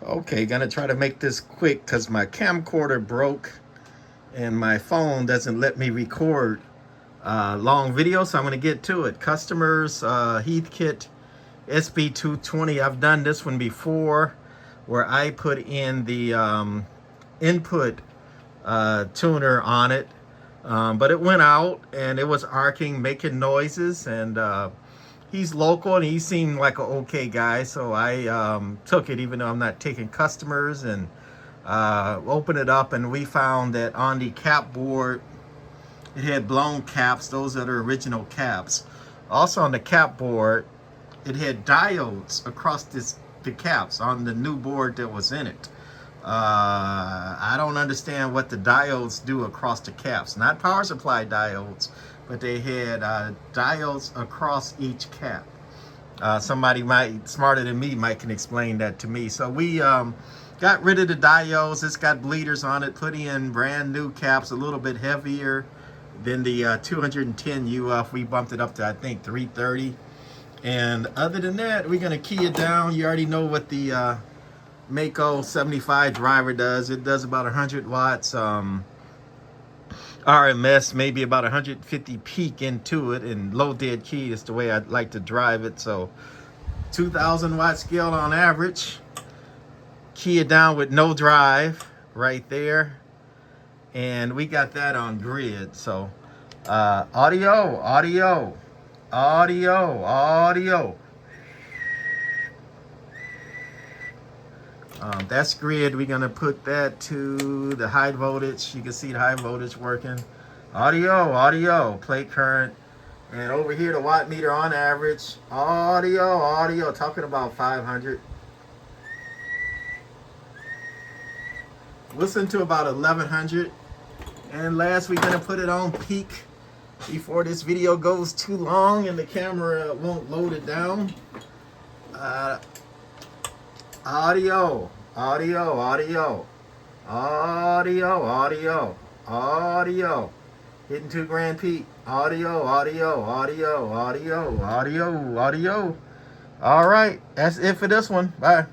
Okay, gonna try to make this quick because my camcorder broke and my phone doesn't let me record long videos, so I'm gonna get to it. Customers, Heathkit SB-220. I've done this one before where I put in the input tuner on it, but it went out and it was arcing, making noises, and he's local and he seemed like an okay guy, so I took it even though I'm not taking customers, and opened it up, and we found that on the cap board it had blown caps. Those are the original caps. Also on the cap board it had diodes across the caps on the new board that was in it. I don't understand what the diodes do across the caps. Not power supply diodes, but they had diodes across each cap. Somebody smarter than me can explain that to me. So we got rid of the diodes. It's got bleeders on it, put in brand new caps, a little bit heavier than the 210 UF. We bumped it up to, I think, 330. And other than that, we're gonna key it down. You already know what the Mako 75 driver does. It does about 100 watts RMS, maybe about 150 peak into it, and low dead key is the way I'd like to drive it. So 2,000 watt scale on average. Key it down with no drive right there, and we got that on grid. So audio. That's grid. We're gonna put that to the high voltage. You can see the high voltage working. Audio, plate current. And over here, the watt meter on average. Audio, talking about 500. Listen to about 1100. And last, we're gonna put it on peak before this video goes too long and the camera won't load it down. Audio. Hitting 2 grand peak. Audio. All right, that's it for this one. Bye.